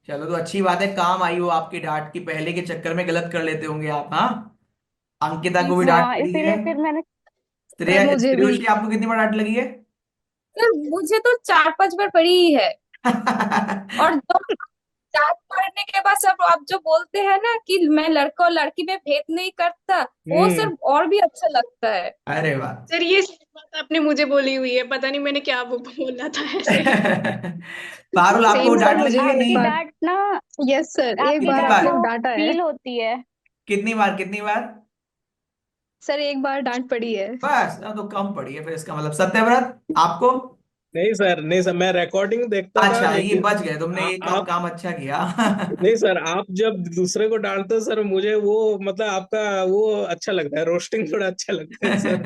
[SPEAKER 1] चलो तो अच्छी बात है, काम आई हो आपकी डांट की, पहले के चक्कर में गलत कर लेते होंगे आप। हाँ, अंकिता
[SPEAKER 6] जी
[SPEAKER 1] को भी डांट
[SPEAKER 5] हाँ,
[SPEAKER 1] पड़ी है।
[SPEAKER 5] इसीलिए फिर मैंने
[SPEAKER 2] सर मुझे भी।
[SPEAKER 1] त्रियोशी आपको कितनी बार डांट लगी है?
[SPEAKER 6] सर मुझे तो 4-5 बार पड़ी ही है। और जो डांट पड़ने के बाद सब आप जो बोलते हैं ना कि मैं लड़का और लड़की में भेद नहीं करता, वो
[SPEAKER 3] हम्म।
[SPEAKER 6] सर और भी अच्छा लगता है।
[SPEAKER 1] अरे वाह।
[SPEAKER 4] सर ये सही बात आपने मुझे बोली हुई है, पता नहीं मैंने क्या बोला था ऐसे।
[SPEAKER 1] पारुल, आपको
[SPEAKER 2] सेम सर,
[SPEAKER 1] डांट
[SPEAKER 2] मुझे
[SPEAKER 1] लगी
[SPEAKER 2] भी
[SPEAKER 1] है
[SPEAKER 2] एक
[SPEAKER 5] आपकी
[SPEAKER 1] नहीं?
[SPEAKER 2] बार।
[SPEAKER 5] डांट ना,
[SPEAKER 2] यस सर, एक
[SPEAKER 5] आपकी
[SPEAKER 2] बार
[SPEAKER 1] कितनी
[SPEAKER 5] डांट
[SPEAKER 1] बार?
[SPEAKER 5] ना
[SPEAKER 2] आपने
[SPEAKER 5] वो
[SPEAKER 2] डांटा है।
[SPEAKER 5] फील होती है।
[SPEAKER 1] कितनी बार, कितनी बार?
[SPEAKER 2] सर एक बार डांट पड़ी है।
[SPEAKER 1] बस, तो कम पड़ी है फिर इसका मतलब। सत्यव्रत, आपको?
[SPEAKER 3] नहीं सर, नहीं सर, मैं रिकॉर्डिंग देखता था
[SPEAKER 1] अच्छा, ये
[SPEAKER 3] लेकिन
[SPEAKER 1] बच गए तुमने, ये काम
[SPEAKER 3] आप,
[SPEAKER 1] काम अच्छा किया।
[SPEAKER 3] नहीं सर, आप जब दूसरे को डांटते हो सर, मुझे वो मतलब आपका वो अच्छा लगता है, रोस्टिंग थोड़ा अच्छा लगता है सर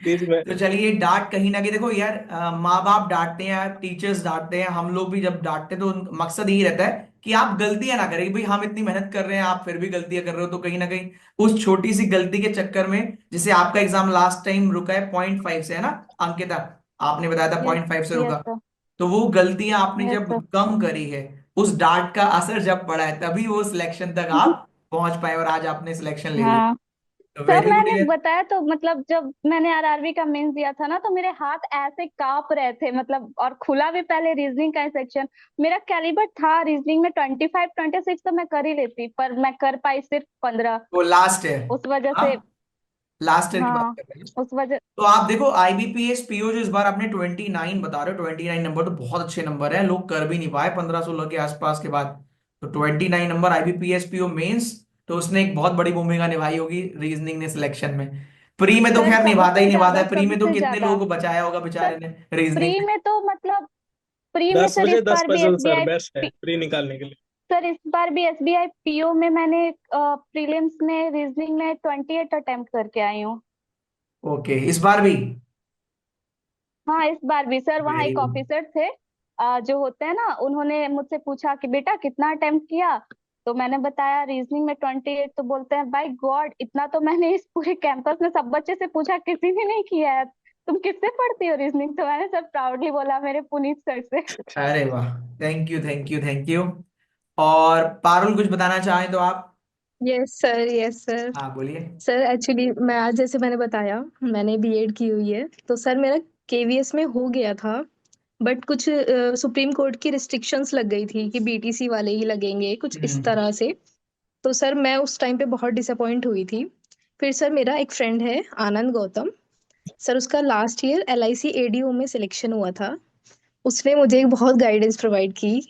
[SPEAKER 3] बीच में।
[SPEAKER 1] तो चलिए, डांट कहीं ना कहीं देखो यार, माँ बाप डांटते हैं, टीचर्स डांटते हैं, हम लोग भी जब डांटते हैं तो मकसद यही रहता है कि आप गलतियां ना करें। भाई हम इतनी मेहनत कर रहे हैं, आप फिर भी गलतियां कर रहे हो, तो कहीं ना कहीं उस छोटी सी गलती के चक्कर में, जैसे आपका एग्जाम लास्ट टाइम रुका है 0.5 से, है ना अंकिता? आपने बताया था
[SPEAKER 5] यस,
[SPEAKER 1] 0.5 से
[SPEAKER 5] यस
[SPEAKER 1] रुका।
[SPEAKER 5] सर,
[SPEAKER 1] तो वो गलतियां आपने
[SPEAKER 5] यस
[SPEAKER 1] जब
[SPEAKER 5] सर।
[SPEAKER 1] कम करी है, उस डांट का असर जब पड़ा है, तभी वो सिलेक्शन तक आप पहुंच पाए और आज आपने सिलेक्शन ले ली।
[SPEAKER 5] हाँ
[SPEAKER 1] तो
[SPEAKER 5] सर,
[SPEAKER 1] वेरी गुड
[SPEAKER 5] मैंने
[SPEAKER 1] ये।
[SPEAKER 5] बताया तो, मतलब जब मैंने आरआरबी का मेंस दिया था ना, तो मेरे हाथ ऐसे कांप रहे थे, मतलब, और खुला भी पहले रीजनिंग का सेक्शन। मेरा कैलिबर था रीजनिंग में 25-26, तो मैं कर ही लेती, पर मैं कर पाई सिर्फ 15।
[SPEAKER 1] वो लास्ट है।
[SPEAKER 5] उस वजह
[SPEAKER 1] हाँ,
[SPEAKER 5] से,
[SPEAKER 1] लास्ट ईयर की बात
[SPEAKER 5] हाँ,
[SPEAKER 1] कर रहे हैं।
[SPEAKER 5] उस वजह,
[SPEAKER 1] तो आप देखो, आईबीपीएस पीओ जो इस बार आपने 29 बता रहे हो, 29 नंबर तो बहुत अच्छे नंबर है, लोग कर भी नहीं पाए 15-16 के आसपास के बाद। तो 29 नंबर आईबीपीएस पीओ मेंस, तो उसने एक बहुत बड़ी भूमिका निभाई होगी रीजनिंग ने सिलेक्शन में। प्री में तो
[SPEAKER 5] सर
[SPEAKER 1] खैर निभाता ही
[SPEAKER 5] सबसे
[SPEAKER 1] निभाता
[SPEAKER 5] ज्यादा,
[SPEAKER 1] है, प्री में तो
[SPEAKER 5] सबसे
[SPEAKER 1] कितने
[SPEAKER 5] ज्यादा।
[SPEAKER 1] लोगों को बचाया होगा
[SPEAKER 5] सर
[SPEAKER 1] बेचारे ने रीजनिंग
[SPEAKER 5] प्री
[SPEAKER 1] में।
[SPEAKER 5] में तो मतलब, प्री में
[SPEAKER 3] 10
[SPEAKER 5] सर
[SPEAKER 3] बजे
[SPEAKER 5] इस
[SPEAKER 3] 10
[SPEAKER 5] बार भी
[SPEAKER 3] पजल सर
[SPEAKER 5] एसबीआई,
[SPEAKER 3] बेस्ट है प्री निकालने के लिए।
[SPEAKER 5] सर इस बार भी एसबीआई पीओ में मैंने प्रीलिम्स में रीजनिंग में 28 अटेम्प्ट करके आई हूँ।
[SPEAKER 1] ओके, इस बार भी?
[SPEAKER 5] हाँ, इस बार भी सर, वहाँ
[SPEAKER 1] वेरी
[SPEAKER 5] एक
[SPEAKER 1] गुड।
[SPEAKER 5] ऑफिसर थे जो होते हैं ना, उन्होंने मुझसे पूछा कि बेटा कितना अटेम्प्ट किया। तो मैंने बताया रीजनिंग में 28, तो बोलते हैं बाय गॉड, इतना तो मैंने इस पूरे कैंपस में सब बच्चे से पूछा, किसी ने नहीं किया है, तुम किससे पढ़ती हो रीजनिंग? तो मैंने सब प्राउडली बोला मेरे पुनीत सर से।
[SPEAKER 1] अरे वाह, thank you thank you thank you. और पारुल, कुछ बताना चाहें तो आप?
[SPEAKER 2] Yes sir, yes sir.
[SPEAKER 1] हाँ, बोलिए।
[SPEAKER 2] सर एक्चुअली मैं आज, जैसे मैंने बताया, मैंने बीएड की हुई है, तो सर मेरा केवीएस में हो गया था। बट कुछ सुप्रीम कोर्ट की रिस्ट्रिक्शंस लग गई थी कि बीटीसी वाले ही लगेंगे, कुछ इस
[SPEAKER 1] हम्म।
[SPEAKER 2] तरह से। तो सर मैं उस टाइम पे बहुत डिसअपॉइंट हुई थी। फिर सर मेरा एक फ्रेंड है आनंद गौतम, सर उसका लास्ट ईयर एलआईसी एडीओ में सिलेक्शन हुआ था। उसने मुझे एक बहुत गाइडेंस प्रोवाइड की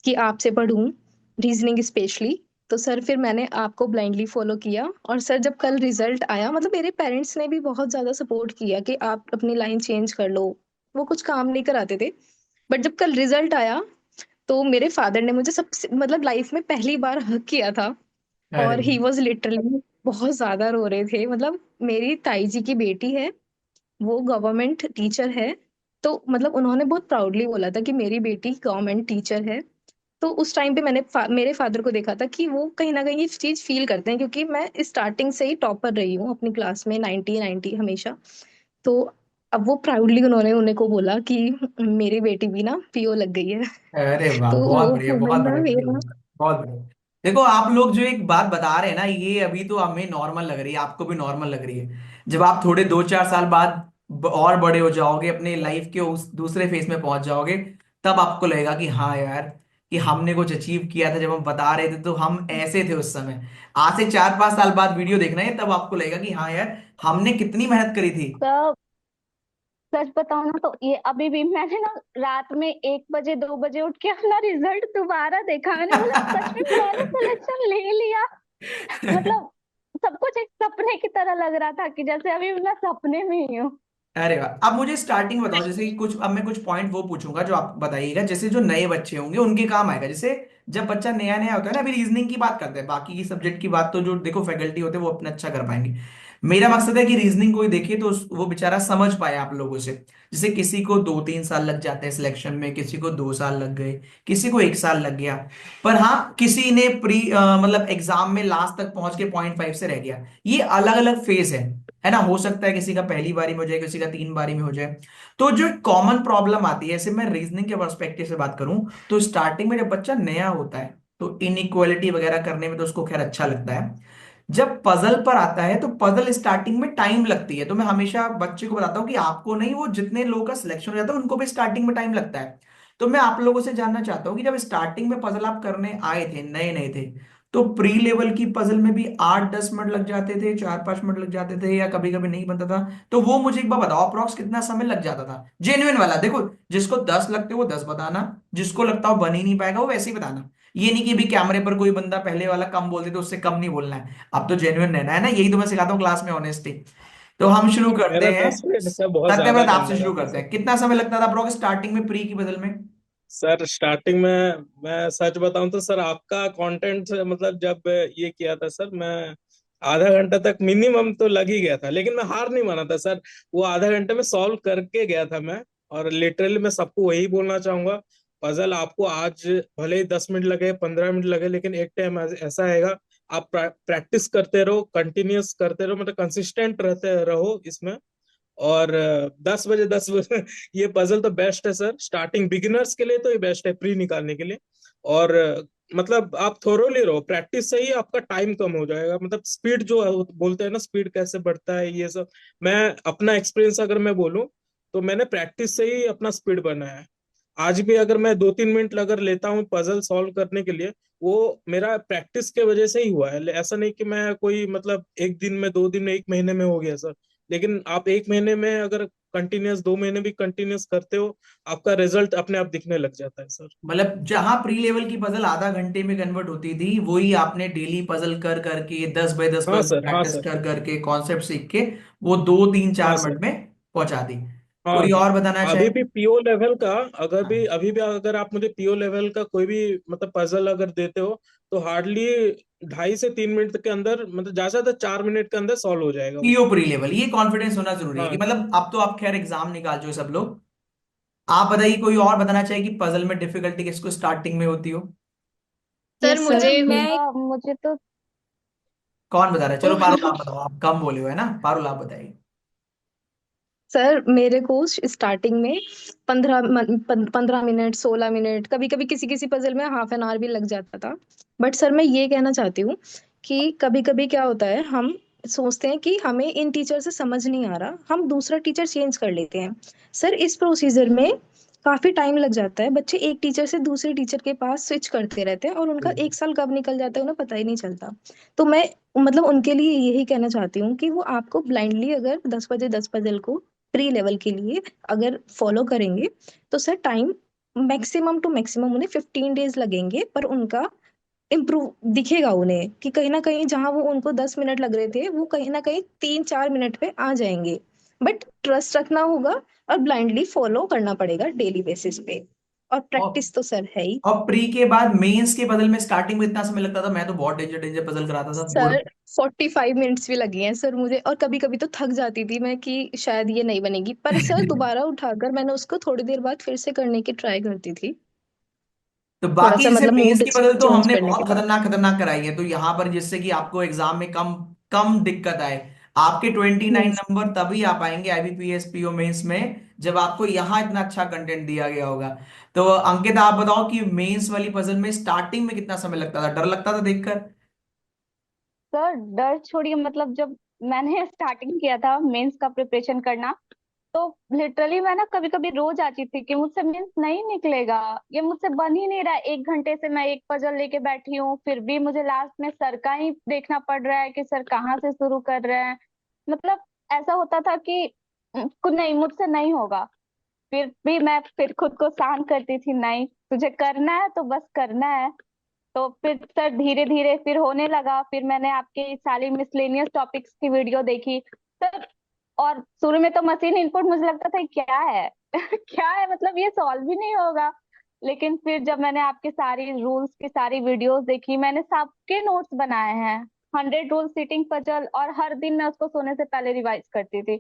[SPEAKER 2] कि आपसे पढ़ूं, रीजनिंग स्पेशली। तो सर फिर मैंने आपको ब्लाइंडली फॉलो किया, और सर जब कल रिजल्ट आया, मतलब मेरे पेरेंट्स ने भी बहुत ज़्यादा सपोर्ट किया कि आप अपनी लाइन चेंज कर लो, वो कुछ काम नहीं कराते थे। बट जब कल रिजल्ट आया, तो मेरे फादर ने मुझे सबसे, मतलब लाइफ में पहली बार हक किया था।
[SPEAKER 1] अरे
[SPEAKER 2] और ही वॉज लिटरली बहुत ज्यादा रो रहे थे। मतलब मेरी ताई जी की बेटी है, वो गवर्नमेंट टीचर है। तो मतलब उन्होंने बहुत प्राउडली बोला था कि मेरी बेटी गवर्नमेंट टीचर है। तो उस टाइम पे मैंने मेरे फादर को देखा था कि वो कहीं ना कहीं ये चीज फील करते हैं, क्योंकि मैं स्टार्टिंग से ही टॉपर रही हूँ अपनी क्लास में, 90 90 हमेशा। तो अब वो प्राउडली उन्होंने उन्हें को बोला कि मेरी बेटी भी ना पीओ लग गई है।
[SPEAKER 1] अरे वाह,
[SPEAKER 2] तो
[SPEAKER 1] बहुत
[SPEAKER 2] वो
[SPEAKER 1] बढ़िया, बहुत
[SPEAKER 2] मोमेंट ना
[SPEAKER 1] बढ़िया,
[SPEAKER 2] मेरा।
[SPEAKER 1] बहुत बढ़िया। देखो आप लोग जो एक बात बता रहे हैं ना, ये अभी तो हमें नॉर्मल लग रही है, आपको भी नॉर्मल लग रही है। जब आप थोड़े 2-4 साल बाद और बड़े हो जाओगे, अपने लाइफ के उस दूसरे फेज में पहुंच जाओगे, तब आपको लगेगा कि हाँ यार, कि हमने कुछ अचीव किया था। जब हम बता रहे थे तो हम ऐसे थे उस समय। आज से 4-5 साल बाद वीडियो देखना है, तब आपको लगेगा कि हाँ यार, हमने कितनी मेहनत करी थी।
[SPEAKER 5] तो सच बताऊं ना, तो ये अभी भी मैंने ना रात में 1 बजे 2 बजे उठ के अपना रिजल्ट दोबारा देखा। मैंने बोला सच में मैंने सिलेक्शन ले लिया। मतलब सब कुछ एक सपने की तरह लग रहा था, कि जैसे अभी मैं सपने में ही हूँ।
[SPEAKER 1] अरे वाह, अब मुझे स्टार्टिंग बताओ, जैसे कि कुछ, अब मैं कुछ पॉइंट वो पूछूंगा जो आप बताइएगा, जैसे जो नए बच्चे होंगे उनके काम आएगा। जैसे जब बच्चा नया नया होता है ना, अभी रीजनिंग की बात करते हैं, बाकी की सब्जेक्ट की बात तो जो देखो फैकल्टी होते हैं वो अपना अच्छा कर पाएंगे। मेरा मकसद है कि रीजनिंग कोई देखे तो वो बेचारा समझ पाए आप लोगों से। जैसे किसी को 2-3 साल लग जाते हैं सिलेक्शन में, किसी को 2 साल लग गए, किसी को 1 साल लग गया। पर हाँ, किसी ने मतलब एग्जाम में लास्ट तक पहुंच के 0.5 से रह गया। ये अलग अलग फेज है ना। हो सकता है किसी का पहली बारी में हो जाए, किसी का 3 बारी में हो जाए। तो जो कॉमन प्रॉब्लम आती है, ऐसे मैं रीजनिंग के पर्सपेक्टिव से बात करूं, तो स्टार्टिंग में जब बच्चा नया होता है तो इनइक्वालिटी वगैरह करने में तो उसको खैर अच्छा लगता है। जब पजल पर आता है तो पजल स्टार्टिंग में टाइम लगती है। तो मैं हमेशा बच्चे को बताता हूँ कि आपको नहीं, वो जितने लोगों का सिलेक्शन हो जाता है उनको भी स्टार्टिंग में टाइम लगता है। तो मैं आप लोगों से जानना चाहता हूँ कि जब स्टार्टिंग में पजल आप करने आए थे, नए नए थे, तो प्री लेवल की पजल में भी 8-10 मिनट लग जाते थे, 4-5 मिनट लग जाते थे, या कभी कभी नहीं बनता था? तो वो मुझे एक बार बताओ, अप्रोक्स कितना समय लग जाता था जेन्युइन वाला। देखो, जिसको 10 लगते वो 10 बताना, जिसको लगता हो बन ही नहीं पाएगा वो वैसे ही बताना। ये नहीं कि भी कैमरे पर कोई बंदा पहले वाला कम बोलते तो उससे कम नहीं बोलना है। अब तो जेन्युइन रहना है ना, यही तो मैं सिखाता हूँ क्लास में, ऑनेस्टी। तो हम शुरू करते
[SPEAKER 3] मेरा
[SPEAKER 1] हैं।
[SPEAKER 3] 10 मिनट से बहुत ज्यादा
[SPEAKER 1] सत्यव्रत
[SPEAKER 3] कम
[SPEAKER 1] आपसे
[SPEAKER 3] लगा
[SPEAKER 1] शुरू
[SPEAKER 3] था
[SPEAKER 1] करते
[SPEAKER 3] सर।
[SPEAKER 1] हैं, कितना समय लगता था अप्रोक्स स्टार्टिंग में प्री की बदल में?
[SPEAKER 3] सर स्टार्टिंग में मैं सच बताऊं तो सर, आपका कंटेंट से मतलब जब ये किया था सर, मैं आधा घंटा तक मिनिमम तो लग ही गया था, लेकिन मैं हार नहीं माना था सर। वो आधा घंटे में सॉल्व करके गया था मैं। और लिटरली मैं सबको वही बोलना चाहूंगा, पजल आपको आज भले ही 10 मिनट लगे 15 मिनट लगे, लेकिन एक टाइम ऐसा आएगा, आप प्रैक्टिस करते रहो, कंटिन्यूअस करते रहो, मतलब कंसिस्टेंट रहते रहो इसमें। और 10 बजे 10 बजे ये पजल तो बेस्ट है सर, स्टार्टिंग बिगिनर्स के लिए तो ये बेस्ट है प्री निकालने के लिए। और मतलब आप थोरोली रहो, प्रैक्टिस से ही आपका टाइम कम हो जाएगा। मतलब स्पीड जो है, वो बोलते हैं ना स्पीड कैसे बढ़ता है ये सब, मैं अपना एक्सपीरियंस अगर मैं बोलूं, तो मैंने प्रैक्टिस से ही अपना स्पीड बनाया है। आज भी अगर मैं 2-3 मिनट अगर लेता हूँ पजल सॉल्व करने के लिए, वो मेरा प्रैक्टिस के वजह से ही हुआ है। ऐसा नहीं कि मैं कोई मतलब एक दिन में, 2 दिन में, 1 महीने में हो गया सर। लेकिन आप 1 महीने में अगर कंटिन्यूअस, 2 महीने भी कंटिन्यूअस करते हो, आपका रिजल्ट अपने आप दिखने लग जाता है सर।
[SPEAKER 1] मतलब जहां प्री लेवल की पजल आधा घंटे में कन्वर्ट होती थी, वही आपने डेली पजल कर करके 10 बाय 10
[SPEAKER 3] हाँ
[SPEAKER 1] पजल
[SPEAKER 3] सर, हाँ
[SPEAKER 1] प्रैक्टिस
[SPEAKER 3] सर,
[SPEAKER 1] कर करके कॉन्सेप्ट सीख के वो 2-3-4 मिनट
[SPEAKER 3] हाँ सर,
[SPEAKER 1] में पहुंचा दी।
[SPEAKER 3] हाँ
[SPEAKER 1] कोई
[SPEAKER 3] सर।
[SPEAKER 1] और बताना
[SPEAKER 3] अभी
[SPEAKER 1] चाहे?
[SPEAKER 3] भी पीओ लेवल का,
[SPEAKER 1] हाँ।
[SPEAKER 3] अभी भी अगर आप मुझे पीओ लेवल का कोई भी मतलब पजल अगर देते हो, तो हार्डली 2.5 से 3 मिनट के अंदर, मतलब ज्यादा से ज्यादा 4 मिनट के अंदर सॉल्व हो जाएगा वो।
[SPEAKER 1] पीओ प्री लेवल, ये कॉन्फिडेंस होना जरूरी है कि
[SPEAKER 3] हाँ।
[SPEAKER 1] मतलब अब तो आप खैर एग्जाम निकाल जो सब लोग। आप बताइए, कोई और बताना चाहे कि पजल में डिफिकल्टी किसको स्टार्टिंग में होती हो?
[SPEAKER 4] Sir
[SPEAKER 2] yes sir.
[SPEAKER 6] सर
[SPEAKER 4] मुझे
[SPEAKER 6] मैं
[SPEAKER 5] मुझे तो
[SPEAKER 1] कौन बता रहा है? चलो पारुल आप
[SPEAKER 4] ओ,
[SPEAKER 1] बताओ, आप कम बोले हो है ना, पारुल आप बताइए।
[SPEAKER 2] सर मेरे को स्टार्टिंग में 15 मिनट 16 मिनट, कभी कभी किसी किसी पजल में हाफ एन आवर भी लग जाता था। बट सर मैं ये कहना चाहती हूँ कि कभी कभी क्या होता है, हम सोचते हैं कि हमें इन टीचर से समझ नहीं आ रहा, हम दूसरा टीचर चेंज कर लेते हैं। सर इस प्रोसीजर में काफी टाइम लग जाता है, बच्चे एक टीचर से दूसरे टीचर के पास स्विच करते रहते हैं और उनका 1 साल कब निकल जाता है उन्हें पता ही नहीं चलता। तो मैं मतलब उनके लिए यही कहना चाहती हूँ कि वो आपको ब्लाइंडली अगर 10 बजे 10 पजल को प्री लेवल के लिए अगर फॉलो करेंगे, तो sir time maximum to maximum उन्हें 15 डेज लगेंगे, पर उनका इम्प्रूव दिखेगा उन्हें कि कहीं ना कहीं जहां वो उनको 10 मिनट लग रहे थे वो कहीं ना कहीं 3-4 मिनट पे आ जाएंगे। बट ट्रस्ट रखना होगा और ब्लाइंडली फॉलो करना पड़ेगा डेली बेसिस पे, और
[SPEAKER 1] और
[SPEAKER 2] प्रैक्टिस तो सर है ही।
[SPEAKER 1] और प्री के बाद मेंस के पजल में स्टार्टिंग में इतना समय लगता था? मैं तो बहुत डेंजर डेंजर पजल कराता था बोर्ड
[SPEAKER 2] सर 45 मिनट्स भी लगे हैं सर मुझे, और कभी कभी तो थक जाती थी मैं कि शायद ये नहीं बनेगी, पर सर
[SPEAKER 1] पे।
[SPEAKER 2] दोबारा उठाकर मैंने उसको थोड़ी देर बाद फिर से करने की ट्राई करती थी।
[SPEAKER 1] तो
[SPEAKER 2] थोड़ा
[SPEAKER 1] बाकी
[SPEAKER 2] सा
[SPEAKER 1] जैसे
[SPEAKER 2] मतलब
[SPEAKER 1] मेंस
[SPEAKER 2] मूड
[SPEAKER 1] की पजल तो
[SPEAKER 2] चेंज
[SPEAKER 1] हमने
[SPEAKER 2] करने के
[SPEAKER 1] बहुत
[SPEAKER 2] बाद।
[SPEAKER 1] खतरनाक खतरनाक कराई है, तो यहाँ पर जिससे कि आपको एग्जाम में कम कम दिक्कत आए, आपके 29
[SPEAKER 2] Yes.
[SPEAKER 1] नंबर तभी आ पाएंगे आईबीपीएस पीओ मेंस में जब आपको यहाँ इतना अच्छा कंटेंट दिया गया होगा। तो अंकित आप बताओ कि मेंस वाली पजल में स्टार्टिंग में कितना समय लगता था, डर लगता था देखकर?
[SPEAKER 5] सर डर छोड़िए, मतलब जब मैंने स्टार्टिंग किया था मेंस का प्रिपरेशन करना, तो लिटरली मैं ना कभी कभी रो जाती थी कि मुझसे मेंस नहीं निकलेगा, ये मुझसे बन ही नहीं रहा है। 1 घंटे से मैं एक पजल लेके बैठी हूँ, फिर भी मुझे लास्ट में सर का ही देखना पड़ रहा है कि सर कहाँ से शुरू कर रहे हैं। मतलब ऐसा होता था कि नहीं, मुझसे नहीं होगा। फिर भी मैं फिर खुद को शांत करती थी, नहीं तुझे करना है तो बस करना है। तो फिर सर धीरे धीरे फिर होने लगा। फिर मैंने आपके सारी मिसलेनियस टॉपिक्स की वीडियो देखी सर। और शुरू में तो मशीन इनपुट मुझे लगता था क्या है क्या है, मतलब ये सॉल्व भी नहीं होगा। लेकिन फिर जब मैंने आपके सारी रूल्स की सारी वीडियोस देखी, मैंने सबके नोट्स बनाए हैं। 100 रूल सीटिंग पजल, और हर दिन मैं उसको सोने से पहले रिवाइज करती थी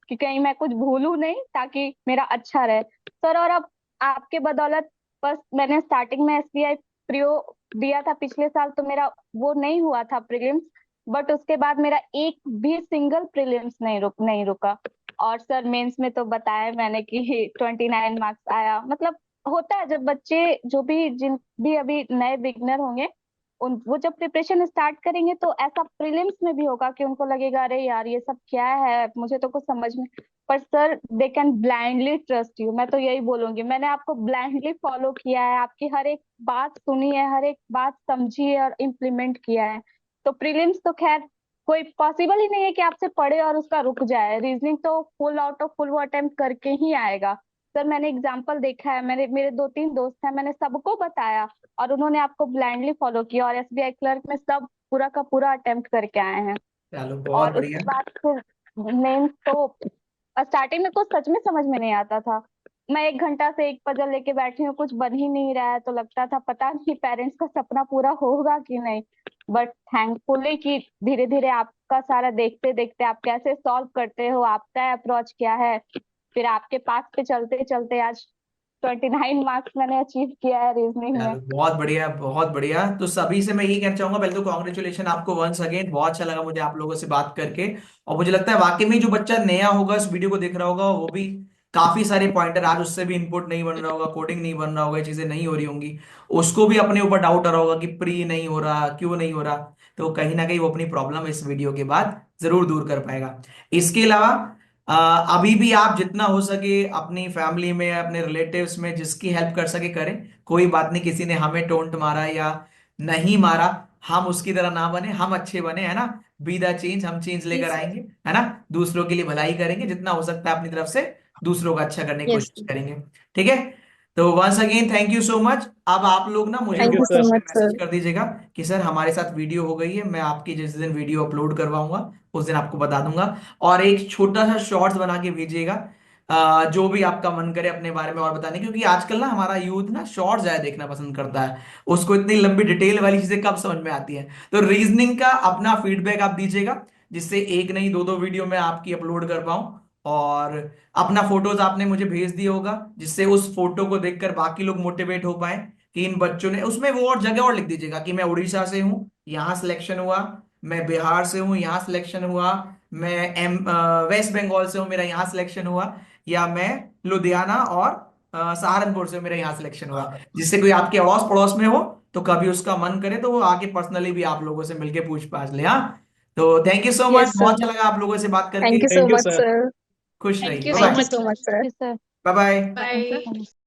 [SPEAKER 5] कि कहीं मैं कुछ भूलूं नहीं, ताकि मेरा अच्छा रहे सर। और अब आपके बदौलत, बस मैंने स्टार्टिंग में एसबीआई प्रियो दिया था पिछले साल, तो मेरा वो नहीं हुआ था प्रीलिम्स। बट उसके बाद मेरा एक भी सिंगल प्रीलिम्स नहीं रुका। और सर मेंस में तो बताया मैंने कि 29 मार्क्स आया। मतलब होता है जब बच्चे, जो भी जिन भी अभी नए बिगनर होंगे, उन वो जब प्रिपरेशन स्टार्ट करेंगे तो ऐसा प्रीलिम्स में भी होगा कि उनको लगेगा अरे यार ये सब क्या है, मुझे तो कुछ समझ में। पर sir they can blindly trust you, मैं तो यही बोलूंगी। मैंने आपको ब्लाइंडली फॉलो किया है, आपकी हर एक बात सुनी है, हर एक बात समझी है और इम्प्लीमेंट किया है। तो प्रीलिम्स तो खैर कोई पॉसिबल ही नहीं है कि आपसे पढ़े और उसका रुक जाए। रीजनिंग तो फुल आउट ऑफ फुल वो अटेम्प्ट करके ही आएगा। सर मैंने एग्जाम्पल देखा है, मेरे मेरे 2-3 दोस्त हैं, मैंने सबको बताया और उन्होंने आपको ब्लाइंडली फॉलो किया, और एसबीआई क्लर्क में सब पूरा का पूरा अटेम्प्ट करके आए हैं।
[SPEAKER 1] चलो बहुत
[SPEAKER 5] और
[SPEAKER 1] बढ़िया।
[SPEAKER 5] उसके बाद फिर मेंस तो स्टार्टिंग में कुछ सच में समझ में नहीं आता था। मैं 1 घंटा से एक पजल लेके बैठी हूँ, कुछ बन ही नहीं रहा है, तो लगता था पता नहीं पेरेंट्स का सपना पूरा होगा कि नहीं। बट थैंकफुली कि धीरे धीरे आपका सारा देखते देखते आप कैसे सॉल्व करते हो, आपका अप्रोच क्या है, फिर आपके पास पे चलते चलते आज 29 मार्क्स मैंने अचीव किया है रीजनिंग में।
[SPEAKER 1] चलो बहुत बढ़िया बहुत बढ़िया। तो सभी से मैं यही कहना चाहूंगा, पहले तो कॉन्ग्रेचुलेशन आपको वंस अगेन, बहुत अच्छा लगा मुझे आप लोगों से बात करके। और मुझे लगता है वाकई में जो बच्चा नया होगा इस वीडियो को देख रहा होगा वो भी काफी सारे पॉइंटर आज उससे भी इनपुट नहीं बन रहा होगा, कोडिंग नहीं बन रहा होगा, ये चीजें नहीं हो रही होंगी, उसको भी अपने ऊपर डाउट आ रहा होगा कि प्री नहीं हो रहा, क्यों नहीं हो रहा। तो कहीं ना कहीं वो अपनी प्रॉब्लम इस वीडियो के बाद जरूर दूर कर पाएगा। इसके अलावा अभी भी आप जितना हो सके अपनी फैमिली में, अपने रिलेटिव्स में जिसकी हेल्प कर सके करें। कोई बात नहीं, किसी ने हमें टोंट मारा या नहीं मारा, हम उसकी तरह ना बने, हम अच्छे बने, है ना। बी द चेंज, हम चेंज लेकर
[SPEAKER 6] Yes, sir.
[SPEAKER 1] आएंगे, है ना। दूसरों के लिए भलाई करेंगे, जितना हो सकता है अपनी तरफ से दूसरों का अच्छा करने की
[SPEAKER 2] Yes.
[SPEAKER 1] कोशिश करेंगे। ठीक है। तो once again thank you so much. अब आप लोग ना मुझे
[SPEAKER 3] thank
[SPEAKER 2] Thank
[SPEAKER 3] you
[SPEAKER 2] you so
[SPEAKER 3] sir.
[SPEAKER 1] WhatsApp पे
[SPEAKER 2] much,
[SPEAKER 1] मैसेज
[SPEAKER 2] sir.
[SPEAKER 1] कर दीजिएगा कि सर हमारे साथ वीडियो हो गई है। मैं आपकी जिस दिन वीडियो अपलोड करवाऊंगा उस दिन आपको बता दूंगा। और एक छोटा सा शॉर्ट्स बना के भेजिएगा, जो भी आपका मन करे अपने बारे में और बताने, क्योंकि आजकल ना हमारा यूथ ना शॉर्ट्स ज्यादा देखना पसंद करता है। उसको इतनी लंबी डिटेल वाली चीजें कब समझ में आती है। तो रीजनिंग का अपना फीडबैक आप दीजिएगा, जिससे एक नहीं दो दो वीडियो मैं आपकी अपलोड कर पाऊं। और अपना फोटोज आपने मुझे भेज दिया होगा, जिससे उस फोटो को देखकर बाकी लोग मोटिवेट हो पाए कि इन बच्चों ने, उसमें वो और जगह और लिख दीजिएगा कि मैं उड़ीसा से हूँ, यहाँ सिलेक्शन हुआ, मैं बिहार से हूँ, यहाँ सिलेक्शन हुआ, मैं वेस्ट बंगाल से हूँ, मेरा यहाँ सिलेक्शन हुआ, या मैं लुधियाना और सहारनपुर से हूं, मेरा यहाँ सिलेक्शन हुआ। जिससे कोई आपके अड़ोस पड़ोस में हो तो कभी उसका मन करे तो वो आके पर्सनली भी आप लोगों से मिलके पूछ पाछ ले। हाँ, तो thank you so much,
[SPEAKER 2] Yes, sir.
[SPEAKER 1] बहुत अच्छा लगा आप लोगों से बात करके।
[SPEAKER 2] Thank you so
[SPEAKER 3] thank you
[SPEAKER 2] much,
[SPEAKER 3] sir.
[SPEAKER 2] sir.
[SPEAKER 1] खुश
[SPEAKER 4] थैंक
[SPEAKER 1] रहिए,
[SPEAKER 4] you
[SPEAKER 1] bye
[SPEAKER 4] so
[SPEAKER 2] Thank
[SPEAKER 1] bye.
[SPEAKER 2] you
[SPEAKER 4] much.
[SPEAKER 2] so much, sir.
[SPEAKER 5] Sir
[SPEAKER 1] bye bye.
[SPEAKER 2] Thank you.
[SPEAKER 4] Bye.